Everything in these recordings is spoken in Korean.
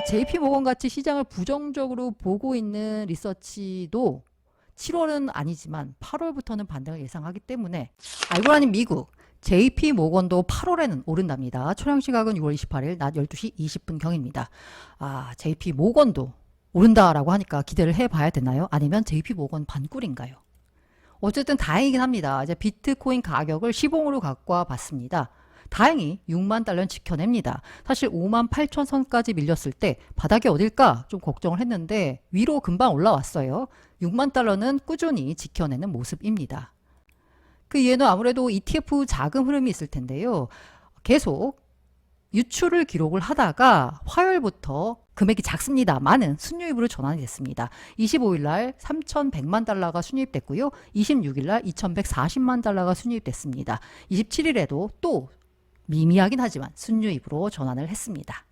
JP모건 같이 시장을 부정적으로 보고 있는 리서치도 7월은 아니지만 8월부터는 반등을 예상하기 때문에 알고 아닌 미국 JP모건도 8월에는 오른답니다. 초량 시각은 6월 28일 낮 12시 20분 경입니다. JP모건도 오른다라고 하니까 기대를 해봐야 되나요? 아니면 JP모건 반꿀인가요? 어쨌든 다행이긴 합니다. 이제 비트코인 가격을 시봉으로 갖고 와 봤습니다. 다행히 6만 달러는 지켜냅니다. 사실 5만 8천 선까지 밀렸을 때 바닥이 어딜까 좀 걱정을 했는데 위로 금방 올라왔어요. 6만 달러는 꾸준히 지켜내는 모습입니다. 그 이유는 아무래도 ETF 자금 흐름이 있을 텐데요. 계속 유출을 기록을 하다가 화요일부터 금액이 작습니다만은 순유입으로 전환이 됐습니다. 25일 날 3,100만 달러가 순유입됐고요. 26일 날 2,140만 달러가 순유입됐습니다. 27일에도 또 미미하긴 하지만 순유입으로 전환을 했습니다.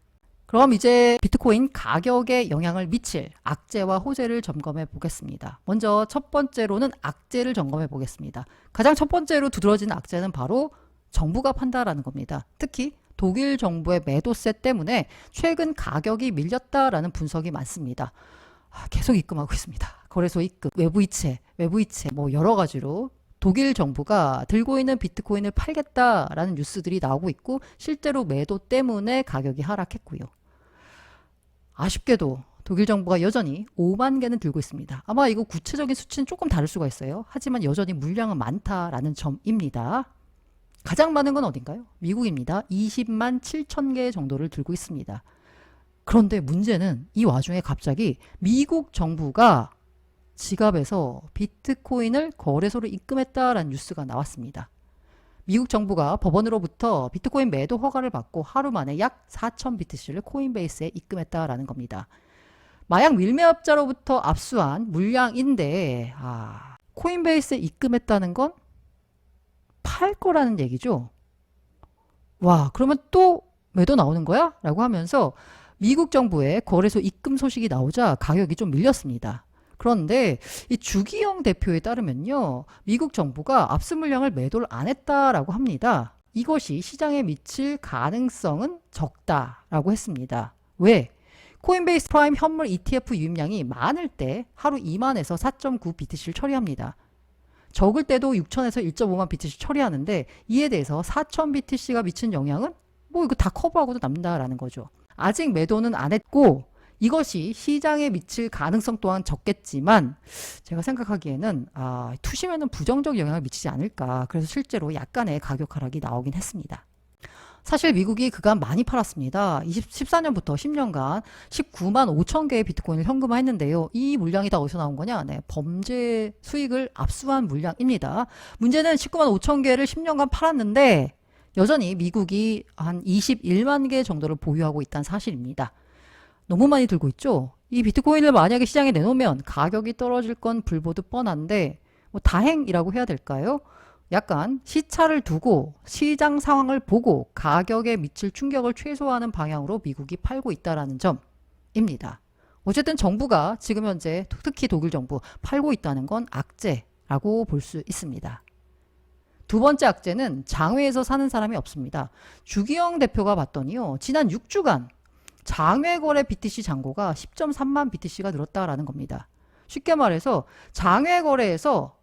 그럼 이제 비트코인 가격에 영향을 미칠 악재와 호재를 점검해 보겠습니다. 먼저 첫 번째로는 악재를 점검해 보겠습니다. 가장 첫 번째로 두드러지는 악재는 바로 정부가 판다라는 겁니다. 특히 독일 정부의 매도세 때문에 최근 가격이 밀렸다라는 분석이 많습니다. 계속 입금하고 있습니다. 거래소 입금, 외부 이체 뭐 여러 가지로 독일 정부가 들고 있는 비트코인을 팔겠다라는 뉴스들이 나오고 있고 실제로 매도 때문에 가격이 하락했고요. 아쉽게도 독일 정부가 여전히 5만 개는 들고 있습니다. 아마 이거 구체적인 수치는 조금 다를 수가 있어요. 하지만 여전히 물량은 많다라는 점입니다. 가장 많은 건 어딘가요? 미국입니다. 20만 7천 개 정도를 들고 있습니다. 그런데 문제는 이 와중에 갑자기 미국 정부가 지갑에서 비트코인을 거래소로 입금했다라는 뉴스가 나왔습니다. 미국 정부가 법원으로부터 비트코인 매도 허가를 받고 하루 만에 약 4천 BTC를 코인베이스에 입금했다라는 겁니다. 마약 밀매업자로부터 압수한 물량인데 코인베이스에 입금했다는 건 팔 거라는 얘기죠. 와, 그러면 또 매도 나오는 거야? 라고 하면서 미국 정부의 거래소 입금 소식이 나오자 가격이 좀 밀렸습니다. 그런데 이 주기영 대표에 따르면요, 미국 정부가 압수 물량을 매도를 안 했다라고 합니다. 이것이 시장에 미칠 가능성은 적다라고 했습니다. 왜? 코인베이스 프라임 현물 ETF 유입량이 많을 때 하루 2만에서 4.9 BTC를 처리합니다. 적을 때도 6천에서 1.5만 BTC 처리하는데 이에 대해서 4천 BTC가 미친 영향은 뭐 이거 다 커버하고도 남는다라는 거죠. 아직 매도는 안 했고 이것이 시장에 미칠 가능성 또한 적겠지만 제가 생각하기에는 투심에는 부정적 영향을 미치지 않을까. 그래서 실제로 약간의 가격 하락이 나오긴 했습니다. 사실 미국이 그간 많이 팔았습니다. 14년부터 10년간 19만 5천 개의 비트코인을 현금화했는데요. 이 물량이 다 어디서 나온 거냐? 네, 범죄 수익을 압수한 물량입니다. 문제는 19만 5천 개를 10년간 팔았는데 여전히 미국이 한 21만 개 정도를 보유하고 있다는 사실입니다. 너무 많이 들고 있죠? 이 비트코인을 만약에 시장에 내놓으면 가격이 떨어질 건 불보듯 뻔한데 뭐 다행이라고 해야 될까요? 약간 시차를 두고 시장 상황을 보고 가격에 미칠 충격을 최소화하는 방향으로 미국이 팔고 있다는 점입니다. 어쨌든 정부가 지금 현재 특히 독일 정부 팔고 있다는 건 악재라고 볼 수 있습니다. 두 번째 악재는 장외에서 사는 사람이 없습니다. 주기영 대표가 봤더니요, 지난 6주간 장외 거래 BTC 잔고가 10.3만 BTC가 늘었다라는 겁니다. 쉽게 말해서 장외 거래에서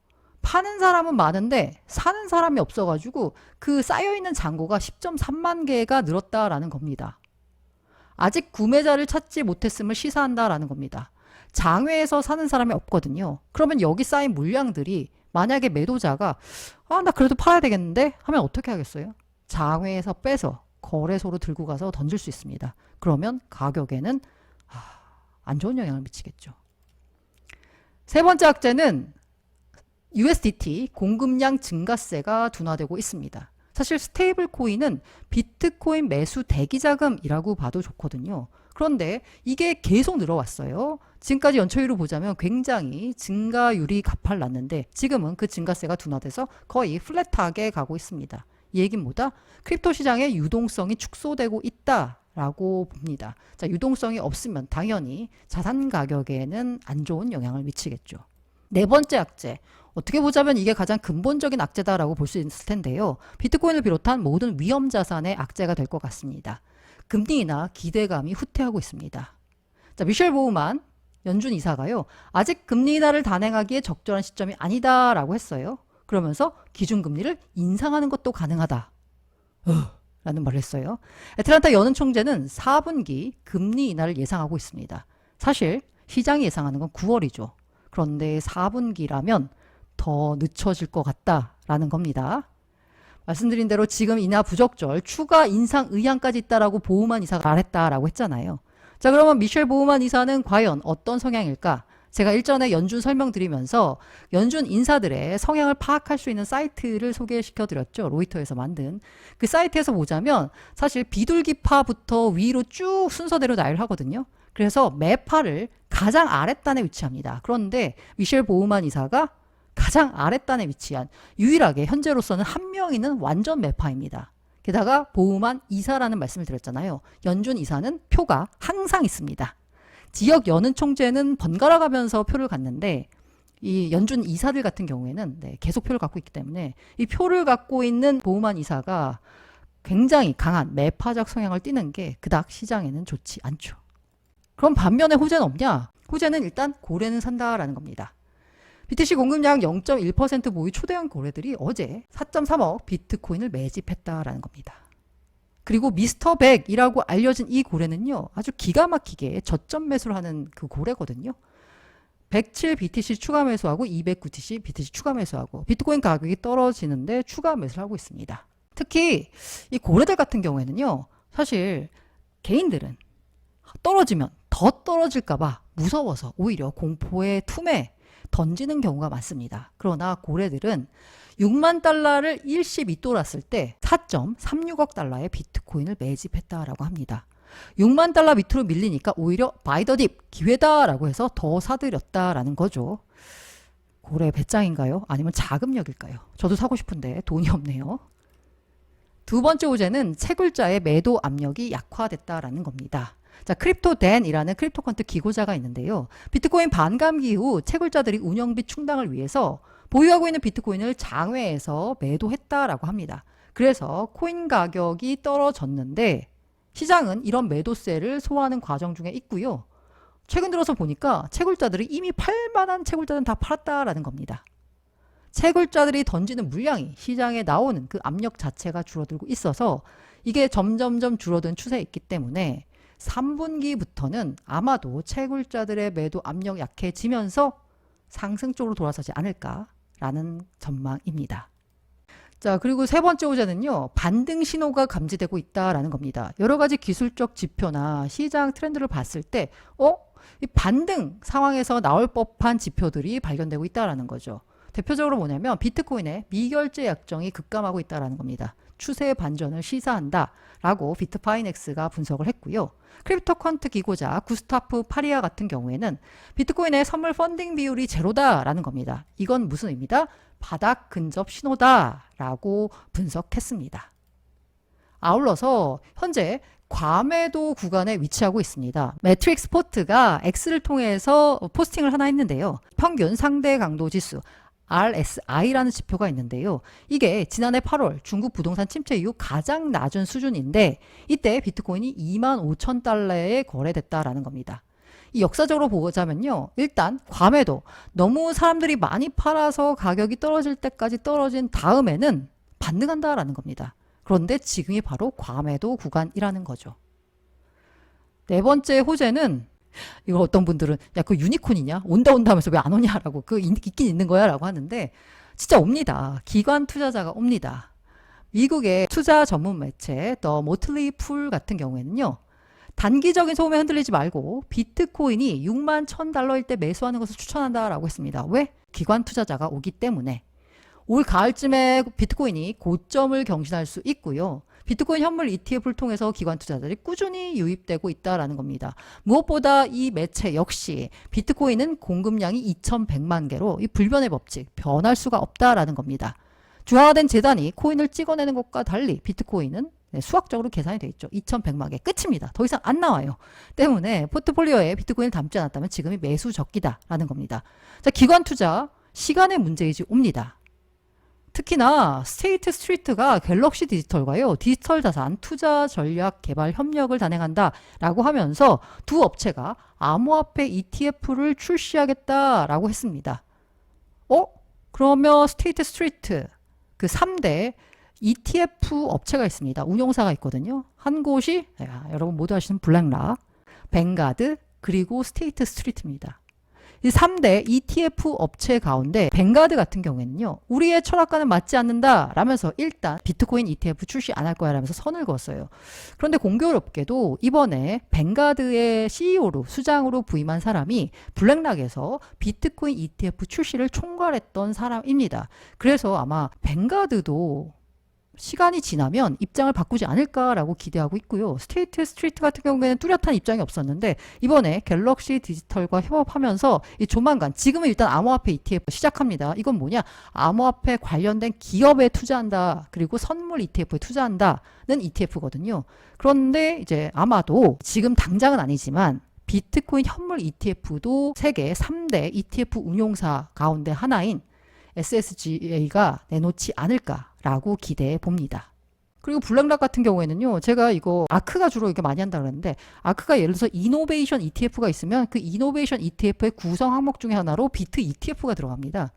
파는 사람은 많은데 사는 사람이 없어가지고 그 쌓여있는 잔고가 10.3만 개가 늘었다라는 겁니다. 아직 구매자를 찾지 못했음을 시사한다라는 겁니다. 장외에서 사는 사람이 없거든요. 그러면 여기 쌓인 물량들이 만약에 매도자가 나 그래도 팔아야 되겠는데 하면 어떻게 하겠어요? 장외에서 빼서 거래소로 들고 가서 던질 수 있습니다. 그러면 가격에는 안 좋은 영향을 미치겠죠. 세 번째 악재는 USDT 공급량 증가세가 둔화되고 있습니다. 사실 스테이블 코인은 비트코인 매수 대기자금이라고 봐도 좋거든요. 그런데 이게 계속 늘어왔어요. 지금까지 연초율을 보자면 굉장히 증가율이 가팔랐는데 지금은 그 증가세가 둔화돼서 거의 플랫하게 가고 있습니다. 이 얘기는 뭐다? 크립토 시장의 유동성이 축소되고 있다라고 봅니다. 자, 유동성이 없으면 당연히 자산 가격에는 안 좋은 영향을 미치겠죠. 네 번째 악재. 어떻게 보자면 이게 가장 근본적인 악재다라고 볼 수 있을 텐데요. 비트코인을 비롯한 모든 위험 자산의 악재가 될 것 같습니다. 금리 인하 기대감이 후퇴하고 있습니다. 자, 미셸 보우만 연준 이사가요. 아직 금리 인하를 단행하기에 적절한 시점이 아니다라고 했어요. 그러면서 기준금리를 인상하는 것도 가능하다. 라는 말을 했어요. 애틀란타 연은 총재는 4분기 금리 인하를 예상하고 있습니다. 사실 시장이 예상하는 건 9월이죠. 그런데 4분기라면 더 늦춰질 것 같다라는 겁니다. 말씀드린 대로 지금 인하 부적절 추가 인상 의향까지 있다라고 보우만 이사가 말했다라고 했잖아요. 자, 그러면 미셸 보우만 이사는 과연 어떤 성향일까? 제가 일전에 연준 설명드리면서 연준 인사들의 성향을 파악할 수 있는 사이트를 소개시켜 드렸죠. 로이터에서 만든. 그 사이트에서 보자면 사실 비둘기파부터 위로 쭉 순서대로 나열하거든요. 그래서 매파를 가장 아랫단에 위치합니다. 그런데 미셸 보우만 이사가 가장 아랫단에 위치한 유일하게 현재로서는 한 명이는 완전 매파입니다. 게다가 보우만 이사라는 말씀을 드렸잖아요. 연준 이사는 표가 항상 있습니다. 지역 연은 총재는 번갈아 가면서 표를 갖는데 이 연준 이사들 같은 경우에는 계속 표를 갖고 있기 때문에 이 표를 갖고 있는 보우만 이사가 굉장히 강한 매파적 성향을 띠는 게 그닥 시장에는 좋지 않죠. 그럼 반면에 호재는 없냐? 호재는 일단 고래는 산다라는 겁니다. BTC 공급량 0.1% 보유 초대형 고래들이 어제 4.3억 비트코인을 매집했다라는 겁니다. 그리고 미스터 100이라고 알려진 이 고래는요, 아주 기가 막히게 저점 매수를 하는 그 고래거든요. 107 BTC 추가 매수하고 209 BTC 추가 매수하고 비트코인 가격이 떨어지는데 추가 매수를 하고 있습니다. 특히 이 고래들 같은 경우에는요, 사실 개인들은 떨어지면 더 떨어질까봐 무서워서 오히려 공포의 툼에 던지는 경우가 많습니다. 그러나 고래들은 6만 달러를 일시미 돌았을 때 4.36억 달러의 비트코인을 매집했다라고 합니다. 6만 달러 밑으로 밀리니까 오히려 바이 더 딥, 기회다라고 해서 더 사들였다라는 거죠. 고래 배짱인가요? 아니면 자금력일까요? 저도 사고 싶은데 돈이 없네요. 두 번째 호재는 채굴자의 매도 압력이 약화됐다라는 겁니다. 자, 크립토댄이라는 크립토컨트 기고자가 있는데요. 비트코인 반감기 이후 채굴자들이 운영비 충당을 위해서 보유하고 있는 비트코인을 장외에서 매도했다라고 합니다. 그래서 코인 가격이 떨어졌는데 시장은 이런 매도세를 소화하는 과정 중에 있고요. 최근 들어서 보니까 채굴자들이 이미 팔만한 채굴자들은 다 팔았다라는 겁니다. 채굴자들이 던지는 물량이 시장에 나오는 그 압력 자체가 줄어들고 있어서 이게 점점점 줄어든 추세에 있기 때문에 3분기부터는 아마도 채굴자들의 매도 압력 약해지면서 상승 쪽으로 돌아서지 않을까라는 전망입니다. 자, 그리고 세 번째 호재는요, 반등 신호가 감지되고 있다라는 겁니다. 여러 가지 기술적 지표나 시장 트렌드를 봤을 때, 이 반등 상황에서 나올 법한 지표들이 발견되고 있다라는 거죠. 대표적으로 뭐냐면 비트코인의 미결제 약정이 급감하고 있다라는 겁니다. 추세 반전을 시사한다라고 비트파이넥스가 분석을 했고요. 크립토컨트 기고자 구스타프 파리아 같은 경우에는 비트코인의 선물 펀딩 비율이 제로다라는 겁니다. 이건 무슨 의미다? 바닥 근접 신호다라고 분석했습니다. 아울러서 현재 과매도 구간에 위치하고 있습니다. 매트릭스 포트가 X를 통해서 포스팅을 하나 했는데요. 평균 상대 강도 지수 RSI라는 지표가 있는데요. 이게 지난해 8월 중국 부동산 침체 이후 가장 낮은 수준인데 이때 비트코인이 25,000달러에 거래됐다라는 겁니다. 이 역사적으로 보자면요. 일단 과매도 너무 사람들이 많이 팔아서 가격이 떨어질 때까지 떨어진 다음에는 반등한다라는 겁니다. 그런데 지금이 바로 과매도 구간이라는 거죠. 네 번째 호재는 이거 어떤 분들은 야, 그 유니콘이냐? 온다 하면서 왜 안 오냐라고 있긴 있는 거야 라고 하는데 진짜 옵니다. 기관 투자자가 옵니다. 미국의 투자 전문 매체 더 모틀리 풀 같은 경우에는요. 단기적인 소음에 흔들리지 말고 비트코인이 6만 1,000달러일 때 매수하는 것을 추천한다라고 했습니다. 왜? 기관 투자자가 오기 때문에. 올 가을쯤에 비트코인이 고점을 경신할 수 있고요. 비트코인 현물 ETF를 통해서 기관 투자자들이 꾸준히 유입되고 있다는 겁니다. 무엇보다 이 매체 역시 비트코인은 공급량이 2,100만 개로 이 불변의 법칙, 변할 수가 없다라는 겁니다. 중앙화된 재단이 코인을 찍어내는 것과 달리 비트코인은 수학적으로 계산이 되어 있죠. 2,100만 개 끝입니다. 더 이상 안 나와요. 때문에 포트폴리오에 비트코인을 담지 않았다면 지금이 매수 적기다라는 겁니다. 자, 기관 투자 시간의 문제이지 옵니다. 특히나 스테이트 스트리트가 갤럭시 디지털과요, 디지털 자산 투자 전략 개발 협력을 단행한다라고 하면서 두 업체가 암호화폐 ETF를 출시하겠다라고 했습니다. 그러면 스테이트 스트리트 그 3대 ETF 업체가 있습니다. 운용사가 있거든요. 한 곳이 여러분 모두 아시는 블랙락, 뱅가드, 그리고 스테이트 스트리트입니다. 이 3대 ETF 업체 가운데 뱅가드 같은 경우에는요, 우리의 철학과는 맞지 않는다 라면서 일단 비트코인 ETF 출시 안 할 거야 라면서 선을 그었어요. 그런데 공교롭게도 이번에 뱅가드의 CEO로 수장으로 부임한 사람이 블랙락에서 비트코인 ETF 출시를 총괄했던 사람입니다. 그래서 아마 뱅가드도 시간이 지나면 입장을 바꾸지 않을까라고 기대하고 있고요. 스테이트 스트리트 같은 경우에는 뚜렷한 입장이 없었는데 이번에 갤럭시 디지털과 협업하면서 조만간, 지금은 일단 암호화폐 ETF 시작합니다. 이건 뭐냐? 암호화폐 관련된 기업에 투자한다, 그리고 선물 ETF에 투자한다는 ETF거든요. 그런데 이제 아마도 지금 당장은 아니지만 비트코인 현물 ETF도 세계 3대 ETF 운용사 가운데 하나인 SSGA가 내놓지 않을까라고 기대해 봅니다. 그리고 블랙락 같은 경우에는요, 제가 이거 아크가 주로 이렇게 많이 한다 그러는데, 아크가 예를 들어서 이노베이션 ETF가 있으면 그 이노베이션 ETF의 구성 항목 중에 하나로 비트 ETF가 들어갑니다.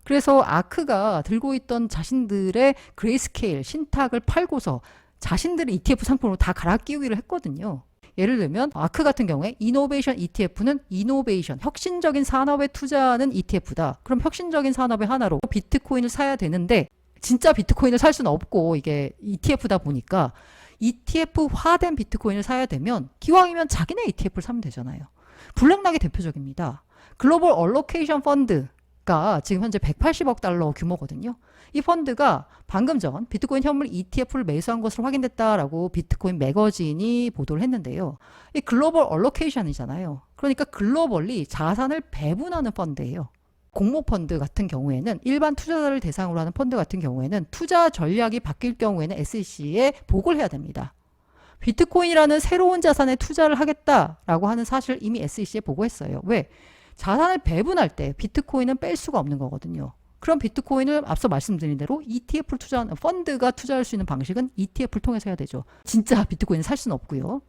그래서 아크가 들고 있던 자신들의 그레이스케일 신탁을 팔고서 자신들의 ETF 상품으로 다 갈아 끼우기를 했거든요. 예를 들면 아크 같은 경우에 이노베이션 ETF는 이노베이션, 혁신적인 산업에 투자하는 ETF다. 그럼 혁신적인 산업의 하나로 비트코인을 사야 되는데 진짜 비트코인을 살 수는 없고 이게 ETF다 보니까 ETF화된 비트코인을 사야 되면 기왕이면 자기네 ETF를 사면 되잖아요. 블랙락이 대표적입니다. 글로벌 얼로케이션 펀드가 지금 현재 180억 달러 규모거든요. 이 펀드가 방금 전 비트코인 현물 ETF를 매수한 것으로 확인됐다라고 비트코인 매거진이 보도를 했는데요. 이 글로벌 얼로케이션이잖아요. 그러니까 글로벌리 자산을 배분하는 펀드예요. 공모펀드 같은 경우에는, 일반 투자자를 대상으로 하는 펀드 같은 경우에는 투자 전략이 바뀔 경우에는 SEC에 보고를 해야 됩니다. 비트코인이라는 새로운 자산에 투자를 하겠다라고 하는 사실을 이미 SEC에 보고했어요. 왜? 자산을 배분할 때 비트코인은 뺄 수가 없는 거거든요. 그럼 비트코인을 앞서 말씀드린 대로 ETF를 투자하는, 펀드가 투자할 수 있는 방식은 ETF를 통해서 해야 되죠. 진짜 비트코인을 살 수는 없고요.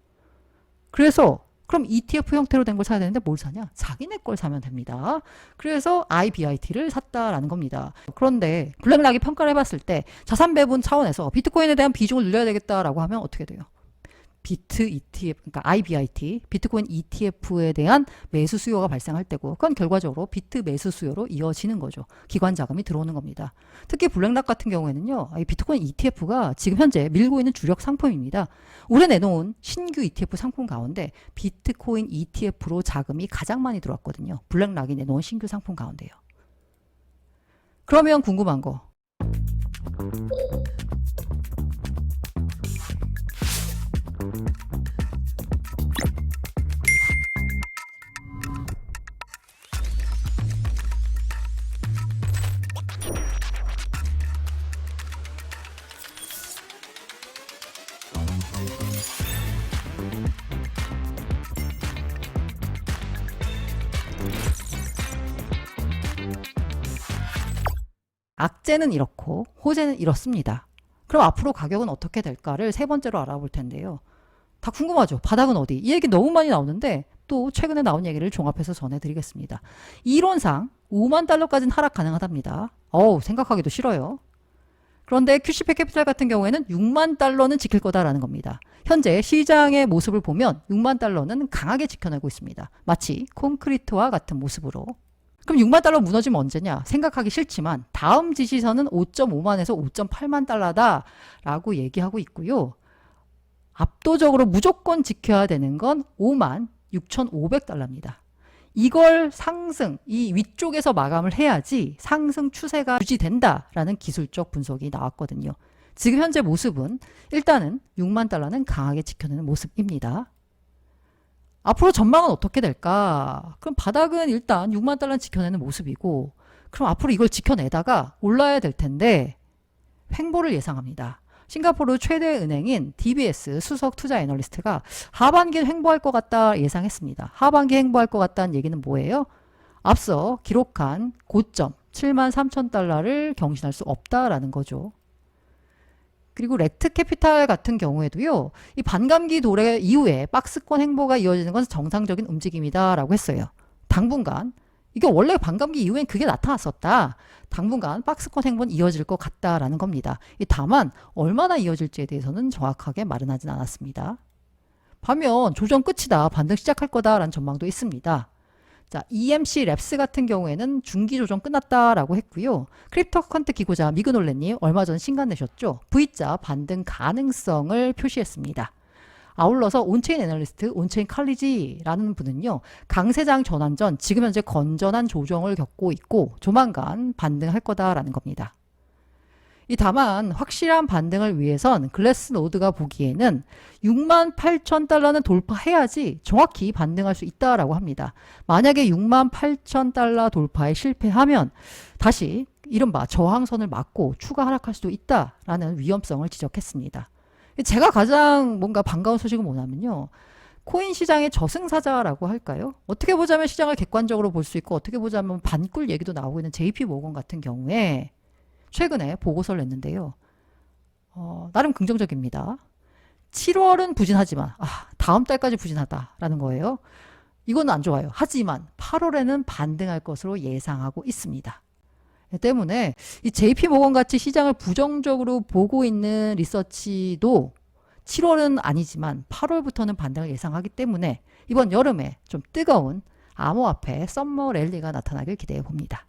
그래서 그럼 ETF 형태로 된 걸 사야 되는데 뭘 사냐? 자기네 걸 사면 됩니다. 그래서 IBIT를 샀다라는 겁니다. 그런데 블랙락이 평가를 해봤을 때 자산 배분 차원에서 비트코인에 대한 비중을 늘려야 되겠다라고 하면 어떻게 돼요? 비트 ETF, 그러니까 IBIT, 비트코인 ETF에 대한 매수 수요가 발생할 때고, 그건 결과적으로 비트 매수 수요로 이어지는 거죠. 기관 자금이 들어오는 겁니다. 특히 블랙락 같은 경우에는요, 이 비트코인 ETF가 지금 현재 밀고 있는 주력 상품입니다. 올해 내놓은 신규 ETF 상품 가운데 비트코인 ETF로 자금이 가장 많이 들어왔거든요. 블랙락이 내놓은 신규 상품 가운데요. 그러면 궁금한 거, 악재는 이렇고 호재는 이렇습니다. 그럼 앞으로 가격은 어떻게 될까를 세 번째로 알아볼 텐데요. 다 궁금하죠? 바닥은 어디? 이 얘기 너무 많이 나오는데 또 최근에 나온 얘기를 종합해서 전해드리겠습니다. 이론상 5만 달러까지는 하락 가능하답니다. 생각하기도 싫어요. 그런데 큐시페 캐피탈 같은 경우에는 6만 달러는 지킬 거다라는 겁니다. 현재 시장의 모습을 보면 6만 달러는 강하게 지켜내고 있습니다. 마치 콘크리트와 같은 모습으로. 그럼 6만 달러 무너지면 언제냐? 생각하기 싫지만 다음 지시선은 5.5만에서 5.8만 달러다라고 얘기하고 있고요. 압도적으로 무조건 지켜야 되는 건 5만 6,500달러입니다. 이걸 상승, 이 위쪽에서 마감을 해야지 상승 추세가 유지된다라는 기술적 분석이 나왔거든요. 지금 현재 모습은 일단은 6만 달러는 강하게 지켜내는 모습입니다. 앞으로 전망은 어떻게 될까? 그럼 바닥은 일단 6만 달러는 지켜내는 모습이고, 그럼 앞으로 이걸 지켜내다가 올라야 될 텐데 횡보를 예상합니다. 싱가포르 최대 은행인 DBS 수석 투자 애널리스트가 하반기에 횡보할 것 같다 예상했습니다. 하반기에 횡보할 것 같다는 얘기는 뭐예요? 앞서 기록한 고점 73,000달러를 경신할 수 없다라는 거죠. 그리고 레트 캐피탈 같은 경우에도요. 이 반감기 도래 이후에 박스권 행보가 이어지는 것은 정상적인 움직임이다라고 했어요. 당분간 이게 원래 반감기 이후엔 그게 나타났었다. 당분간 박스권 행보는 이어질 것 같다라는 겁니다. 다만 얼마나 이어질지에 대해서는 정확하게 말은 하진 않았습니다. 반면 조정 끝이다. 반등 시작할 거다라는 전망도 있습니다. 자, EMC 랩스 같은 경우에는 중기 조정 끝났다라고 했고요. 크립토컨트 기고자 미그놀레님 얼마 전 신간 내셨죠. V자 반등 가능성을 표시했습니다. 아울러서 온체인 애널리스트 온체인 칼리지라는 분은요. 강세장 전환 전 지금 현재 건전한 조정을 겪고 있고 조만간 반등할 거다라는 겁니다. 다만 확실한 반등을 위해선 글래스노드가 보기에는 68,000달러는 돌파해야지 정확히 반등할 수 있다라고 합니다. 만약에 68,000달러 돌파에 실패하면 다시 이른바 저항선을 맞고 추가 하락할 수도 있다라는 위험성을 지적했습니다. 제가 가장 뭔가 반가운 소식은 뭐냐면요. 코인 시장의 저승사자라고 할까요? 어떻게 보자면 시장을 객관적으로 볼 수 있고 어떻게 보자면 반꿀 얘기도 나오고 있는 JP 모건 같은 경우에 최근에 보고서를 냈는데요. 나름 긍정적입니다. 7월은 부진하지만 다음 달까지 부진하다라는 거예요. 이건 안 좋아요. 하지만 8월에는 반등할 것으로 예상하고 있습니다. 때문에 이 JP 모건 같이 시장을 부정적으로 보고 있는 리서치도 7월은 아니지만 8월부터는 반등을 예상하기 때문에 이번 여름에 좀 뜨거운 암호화폐 썸머 랠리가 나타나길 기대해 봅니다.